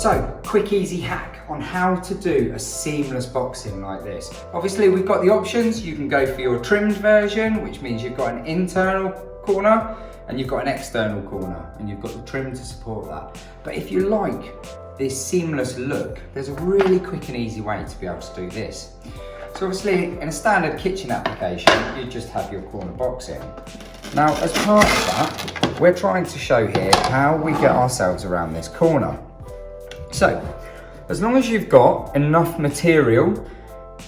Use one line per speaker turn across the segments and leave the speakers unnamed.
So, quick easy hack on how to do a seamless boxing like this. Obviously we've got the options. You can go for your trimmed version, which means you've got an internal corner and you've got an external corner and you've got the trim to support that. But if you like this seamless look, there's a really quick and easy way to be able to do this. So obviously in a standard kitchen application, you just have your corner boxing. Now as part of that, we're trying to show here how we get ourselves around this corner. So, as long as you've got enough material,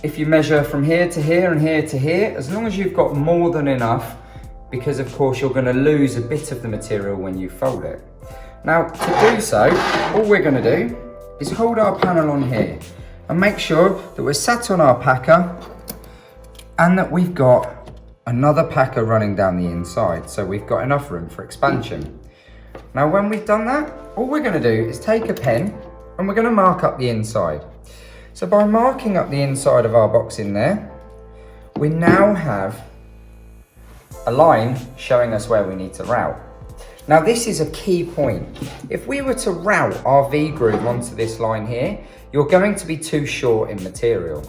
if you measure from here to here and here to here, as long as you've got more than enough, because of course you're going to lose a bit of the material when you fold it. Now to do so, all we're going to do is hold our panel on here and make sure that we're sat on our packer and that we've got another packer running down the inside, so we've got enough room for expansion. Now when we've done that, all we're going to do is take a pen and we're going to mark up the inside. So by marking up the inside of our box in there, we now have a line showing us where we need to route. Now this is a key point. If we were to route our V-groove onto this line here, you're going to be too short in material.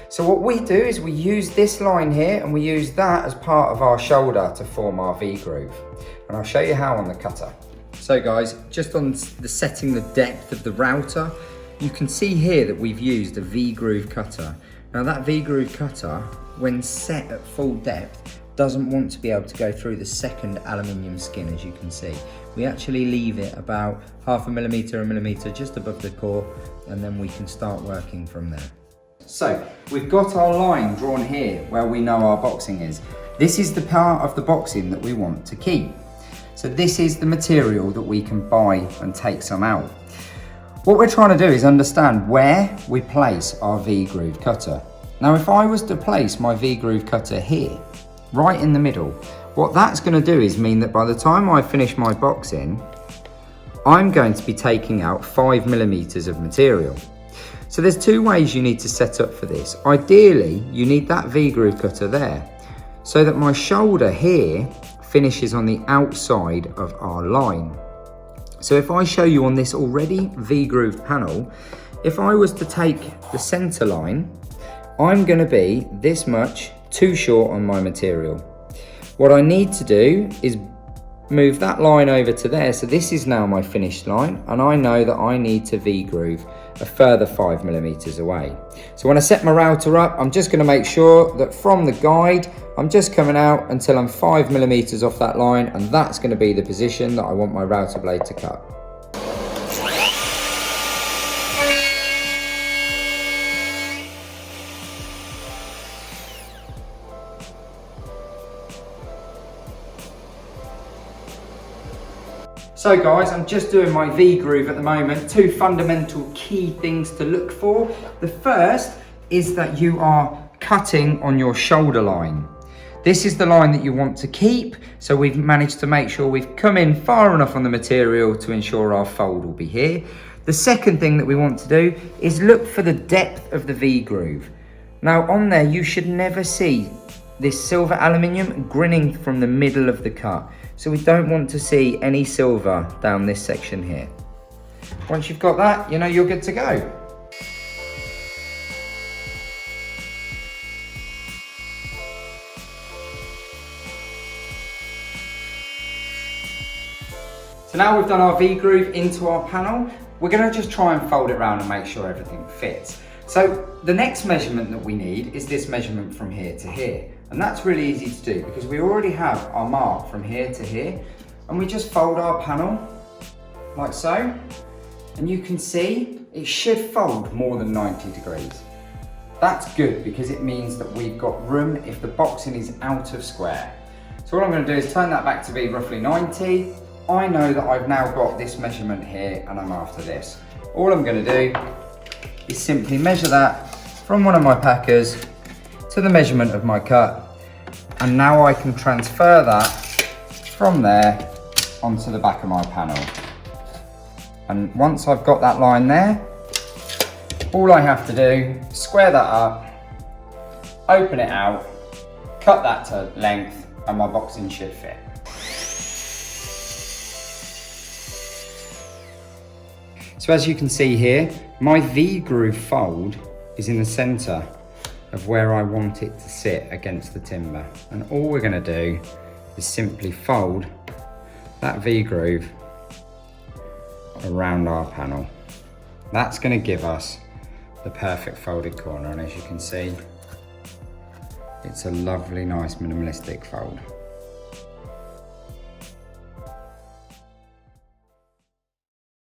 So what we do is we use this line here and we use that as part of our shoulder to form our V-groove. And I'll show you how on the cutter. So guys, just on the setting the depth of the router, you can see here that we've used a V-groove cutter. Now that V-groove cutter, when set at full depth, doesn't want to be able to go through the second aluminium skin, as you can see. We actually leave it about 0.5 millimetre just above the core, and then we can start working from there. So we've got our line drawn here where we know our boxing is. This is the part of the boxing that we want to keep. So this is the material that we can buy and take some out. What we're trying to do is understand where we place our V-groove cutter. Now if I was to place my V-groove cutter here, right in the middle, what that's going to do is mean that by the time I finish my boxing, I'm going to be taking out 5 millimeters of material. So there's two ways you need to set up for this. Ideally, you need that V-groove cutter there, so that my shoulder here finishes on the outside of our line. So if I show you on this already V-grooved panel, if I was to take the center line, I'm going to be this much too short on my material. What I need to do is move that line over to there, so this is now my finished line, and I know that I need to V-groove a further 5 millimeters away. So when I set my router up, I'm just going to make sure that from the guide, I'm just coming out until I'm 5 millimeters off that line, and that's going to be the position that I want my router blade to cut. So guys, I'm just doing my V-groove at the moment. Two fundamental key things to look for. The first is that you are cutting on your shoulder line. This is the line that you want to keep, so we've managed to make sure we've come in far enough on the material to ensure our fold will be here. The second thing that we want to do is look for the depth of the V-groove. Now on there, you should never see this silver aluminium grinning from the middle of the cut. So we don't want to see any silver down this section here. Once you've got that, you know you're good to go. So now we've done our V-groove into our panel, we're going to just try and fold it around and make sure everything fits. So the next measurement that we need is this measurement from here to here. And that's really easy to do because we already have our mark from here to here, and we just fold our panel like so, and you can see it should fold more than 90 degrees. That's good because it means that we've got room if the boxing is out of square. So what I'm going to do is turn that back to be roughly 90. I know that I've now got this measurement here and I'm after this. All I'm going to do is simply measure that from one of my packers to the measurement of my cut, and now I can transfer that from there onto the back of my panel. And once I've got that line there, all I have to do is square that up, open it out, cut that to length, and my boxing should fit. So So as you can see here, my V-groove fold is in the center of where I want it to sit against the timber. And all we're gonna do is simply fold that V-groove around our panel. That's gonna give us the perfect folded corner, and as you can see, it's a lovely, nice minimalistic fold.